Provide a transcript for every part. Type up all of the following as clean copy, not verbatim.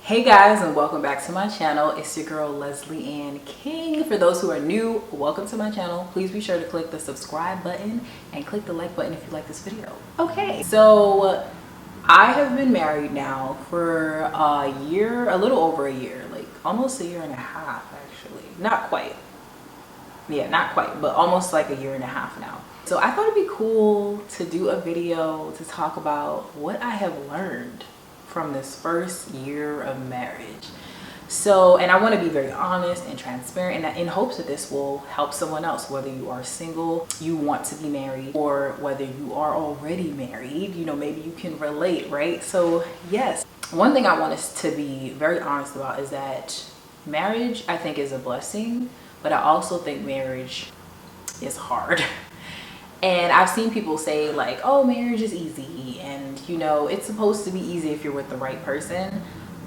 Hey guys, and welcome back to my channel. It's your girl Leslie Ann King. For those who are new, welcome to my channel. Please be sure to click the subscribe button and click the like button if you like this video. Okay, so I have been married now for a year, a little over a year, like almost a year and a half actually. Not quite. Yeah, not quite, but almost like a year and a half now. So I thought it'd be cool to do a video to talk about what I have learned from this first year of marriage. So, and I want to be very honest and transparent in hopes that this will help someone else, whether you are single, you want to be married, or whether you are already married, you know, maybe you can relate, right? So yes, one thing I want us to be very honest about is that marriage, I think, is a blessing, but I also think marriage is hard. And I've seen people say like, oh, marriage is easy and you know it's supposed to be easy if you're with the right person.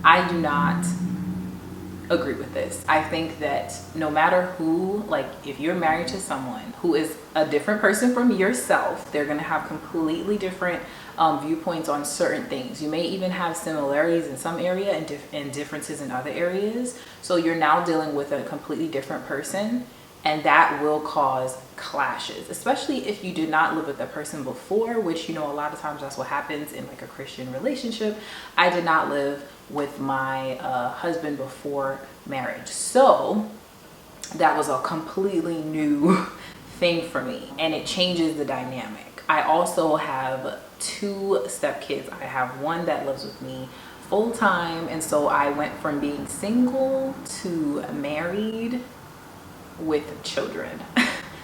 I do not agree with this. I think that no matter who, like if you're married to someone who is a different person from yourself, they're going to have completely different viewpoints on certain things. You may even have similarities in some area and differences in other areas. So you're now dealing with a completely different person. And that will cause clashes, especially if you did not live with that person before, which, you know, a lot of times that's what happens in like a Christian relationship. I did not live with my husband before marriage. So that was a completely new thing for me, and it changes the dynamic. I also have 2 stepkids. I have one that lives with me full time. And so I went from being single to married with children.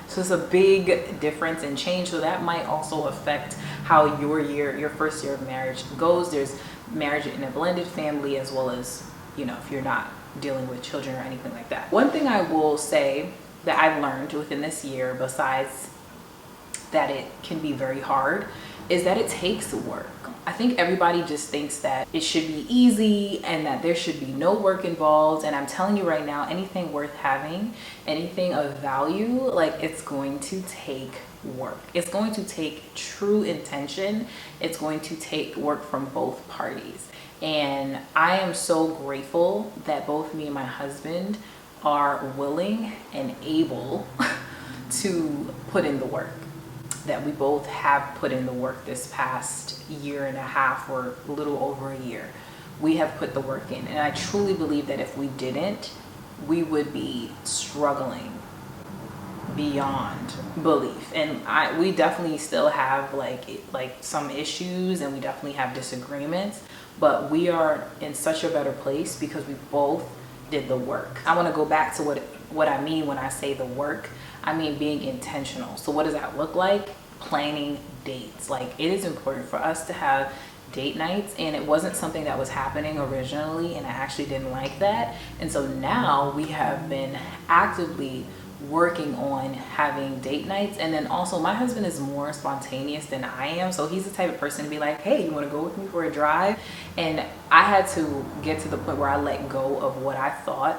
So it's a big difference and change. So that might also affect how your first year of marriage goes. There's marriage in a blended family, as well as, you know, if you're not dealing with children or anything like that. One thing I will say that I've learned within this year, besides that it can be very hard, is that it takes work. I think everybody just thinks that it should be easy and that there should be no work involved. And I'm telling you right now, anything worth having, anything of value, like it's going to take work. It's going to take true intention. It's going to take work from both parties. And I am so grateful that both me and my husband are willing and able to put in the work. That we both have put in the work this past year and a half, or a little over a year. We have put the work in, and I truly believe that if we didn't, we would be struggling beyond belief. And we definitely still have like some issues, and we definitely have disagreements, but we are in such a better place because we both did the work. I want to go back to what I mean when I say the work. I mean being intentional. So what does that look like? Planning dates. Like, it is important for us to have date nights, and it wasn't something that was happening originally, and I actually didn't like that. And so now we have been actively working on having date nights. And then also my husband is more spontaneous than I am, so he's the type of person to be like, hey, you want to go with me for a drive? And I had to get to the point where I let go of what I thought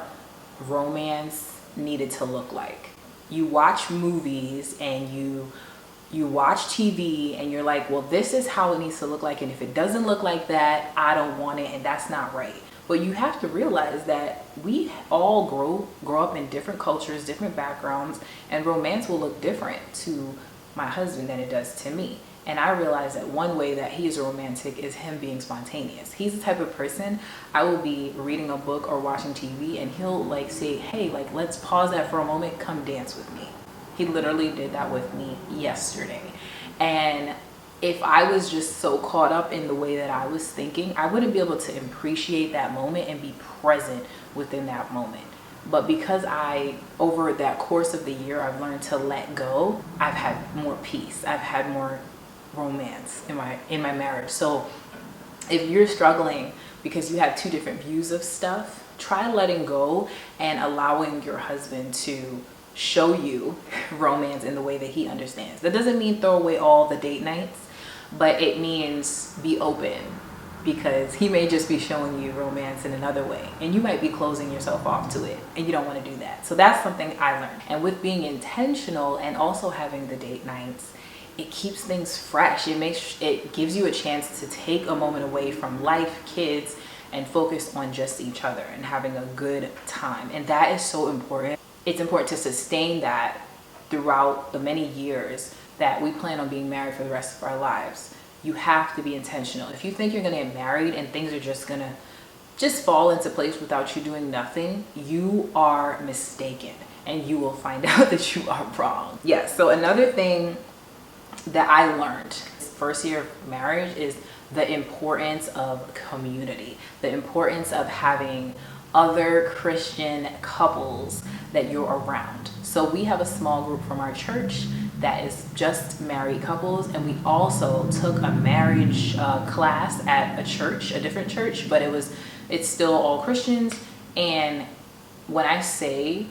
romance needed to look like. You watch movies and you watch TV and you're like, well, this is how it needs to look like, and if it doesn't look like that, I don't want it, and that's not right. But you have to realize that we all grow up in different cultures, different backgrounds, and romance will look different to my husband than it does to me. And I realized that one way that he is romantic is him being spontaneous. He's the type of person, I will be reading a book or watching TV and he'll like say, hey, like let's pause that for a moment, come dance with me. He literally did that with me yesterday. And if I was just so caught up in the way that I was thinking, I wouldn't be able to appreciate that moment and be present within that moment. But because over that course of the year, I've learned to let go, I've had more peace. I've had more romance in my marriage. So if you're struggling because you have 2 different views of stuff, try letting go and allowing your husband to show you romance in the way that he understands. That doesn't mean throw away all the date nights, but it means be open, because he may just be showing you romance in another way, and you might be closing yourself off to it, and you don't want to do that. So that's something I learned. And with being intentional and also having the date nights, it keeps things fresh. It gives you a chance to take a moment away from life, kids, and focus on just each other and having a good time. And that is so important. It's important to sustain that throughout the many years that we plan on being married for the rest of our lives. You have to be intentional. If you think you're going to get married and things are just going to just fall into place without you doing nothing, you are mistaken, and you will find out that you are wrong. Yes, so another thing that I learned first year of marriage is the importance of community, the importance of having other Christian couples that you're around. So we have a small group from our church that is just married couples, and we also took a marriage class at a church, a different church, but it's still all Christians. And when I say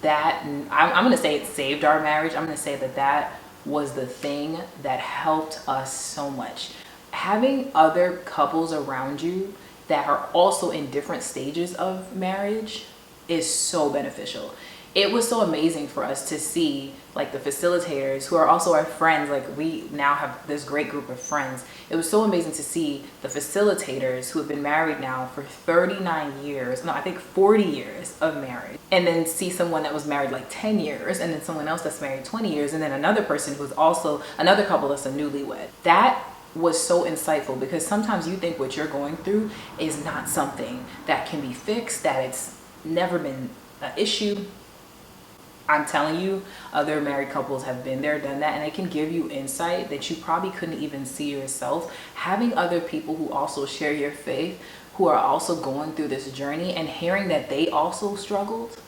that, I'm going to say it saved our marriage. I'm going to say that was the thing that helped us so much. Having other couples around you that are also in different stages of marriage is so beneficial. It was so amazing for us to see, like, the facilitators who are also our friends. Like, we now have this great group of friends. It was so amazing to see the facilitators who have been married now for 39 years, no, I think 40 years of marriage, and then see someone that was married like 10 years, and then someone else that's married 20 years, and then another person who's also another couple that's a newlywed. That was so insightful, because sometimes you think what you're going through is not something that can be fixed, that it's never been an issue. I'm telling you, other married couples have been there, done that, and it can give you insight that you probably couldn't even see yourself. Having other people who also share your faith, who are also going through this journey, and hearing that they also struggled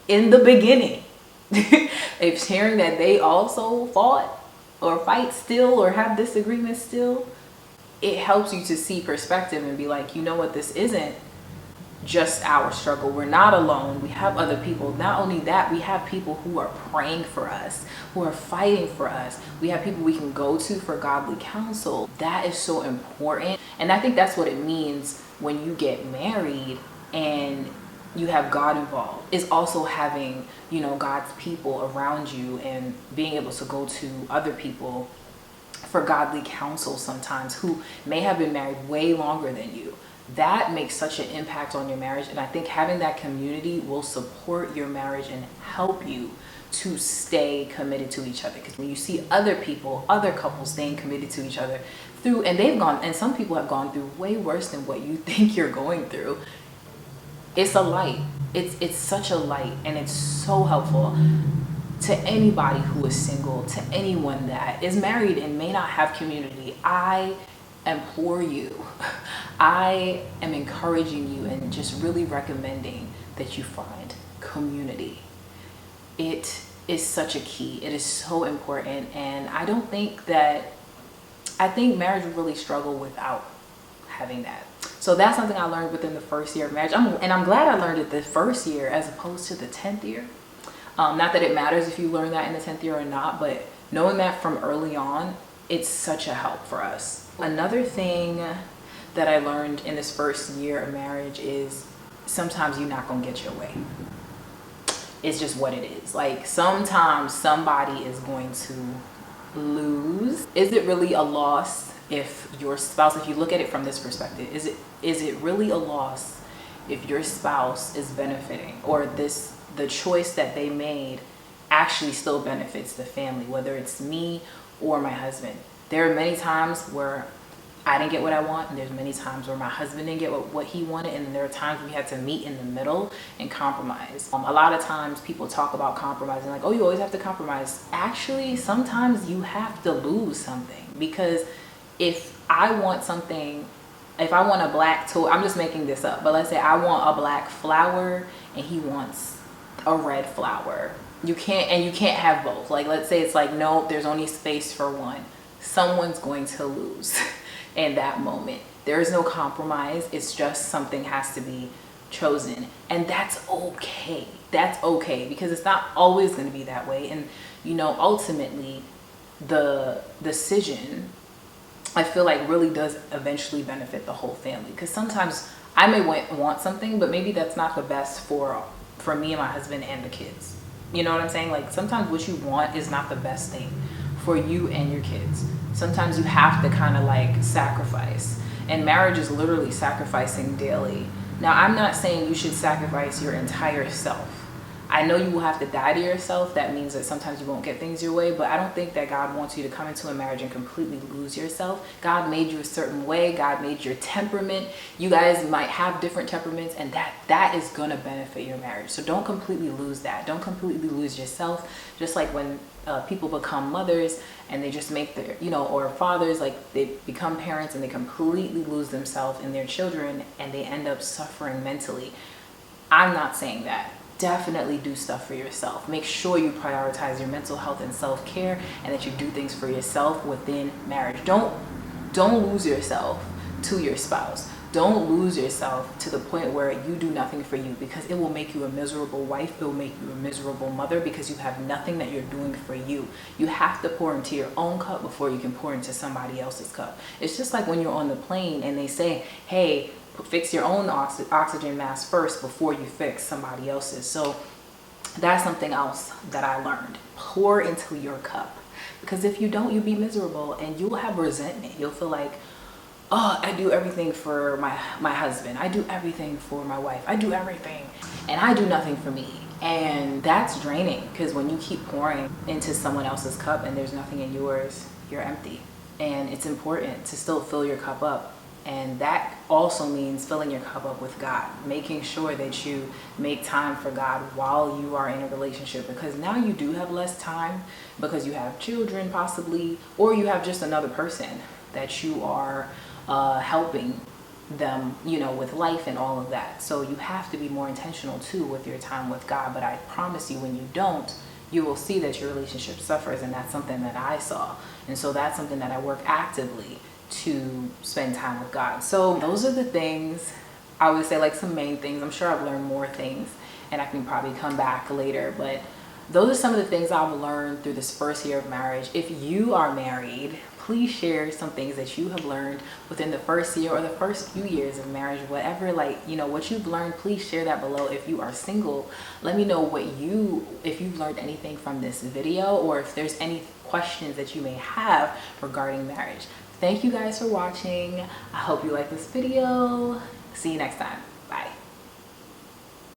in the beginning, if hearing that they also fought or fight still or have disagreements still, it helps you to see perspective and be like, you know what, this isn't just our struggle. We're not alone. We have other people. Not only that, we have people who are praying for us, who are fighting for us. We have people we can go to for godly counsel. That is so important. And I think that's what it means when you get married and you have God involved, is also having, you know, God's people around you and being able to go to other people for godly counsel sometimes, who may have been married way longer than you. That makes such an impact on your marriage. And I think having that community will support your marriage and help you to stay committed to each other. Because when you see other people, other couples staying committed to each other through, and some people have gone through way worse than what you think you're going through, it's a light. It's such a light, and it's so helpful to anybody who is single, to anyone that is married and may not have community. I implore you, I am encouraging you and just really recommending that you find community. It is such a key. It is so important. And I think marriage would really struggle without having that. So that's something I learned within the first year of marriage. I'm glad I learned it the first year as opposed to the 10th year. Not that it matters if you learn that in the 10th year or not, but knowing that from early on, it's such a help for us. Another thing that I learned in this first year of marriage is sometimes you're not going to get your way. It's just what it is. Like, sometimes somebody is going to lose. Is it really a loss if your spouse, if you look at it from this perspective, is it really a loss if your spouse is benefiting, or the choice that they made actually still benefits the family, whether it's me or my husband? There are many times where I didn't get what I want, and there's many times where my husband didn't get what he wanted, and then there are times we had to meet in the middle and compromise. A lot of times people talk about compromising like, oh, you always have to compromise. Actually, sometimes you have to lose something, because if I want a black toy, I'm just making this up, but let's say I want a black flower and he wants a red flower. You can't have both. Like, let's say it's like, no, there's only space for one. Someone's going to lose in that moment. There is no compromise. It's just something has to be chosen, and that's okay. That's okay, because it's not always going to be that way. And you know, ultimately, the decision, I feel like, really does eventually benefit the whole family. Because sometimes I may want something, but maybe that's not the best for me and my husband and the kids. You know what I'm saying? Like, sometimes what you want is not the best thing for you and your kids. Sometimes you have to kind of like sacrifice. And marriage is literally sacrificing daily. Now, I'm not saying you should sacrifice your entire self. I know you will have to die to yourself. That means that sometimes you won't get things your way, but I don't think that God wants you to come into a marriage and completely lose yourself. God made you a certain way. God made your temperament. You guys might have different temperaments, and that is going to benefit your marriage. So don't completely lose that. Don't completely lose yourself. Just like when people become mothers and they just make their, or fathers, like they become parents and they completely lose themselves in their children and they end up suffering mentally. I'm not saying that. Definitely do stuff for yourself. Make sure you prioritize your mental health and self-care, and that you do things for yourself within marriage. Don't lose yourself to your spouse. Don't lose yourself to the point where you do nothing for you, because it will make you a miserable wife. It will make you a miserable mother, because you have nothing that you're doing for you. You have to pour into your own cup before you can pour into somebody else's cup. It's just like when you're on the plane and they say, hey, fix your own oxygen mask first before you fix somebody else's. So that's something else that I learned. Pour into your cup, because if you don't, you'll be miserable and you'll have resentment. You'll feel like, oh, I do everything for my husband. I do everything for my wife. I do everything and I do nothing for me. And that's draining, because when you keep pouring into someone else's cup and there's nothing in yours, you're empty. And it's important to still fill your cup up. And that also means filling your cup up with God, making sure that you make time for God while you are in a relationship, because now you do have less time because you have children possibly, or you have just another person that you are helping them, with life and all of that. So you have to be more intentional too with your time with God. But I promise you, when you don't, you will see that your relationship suffers. And that's something that I saw. And so that's something that I work actively to spend time with God. So those are the things I would say, like some main things. I'm sure I've learned more things and I can probably come back later, but those are some of the things I've learned through this first year of marriage. If you are married, please share some things that you have learned within the first year or the first few years of marriage, whatever, what you've learned. Please share that below. If you are single, let me know if you've learned anything from this video, or if there's any questions that you may have regarding marriage. Thank you guys for watching. I hope you like this video. See you next time.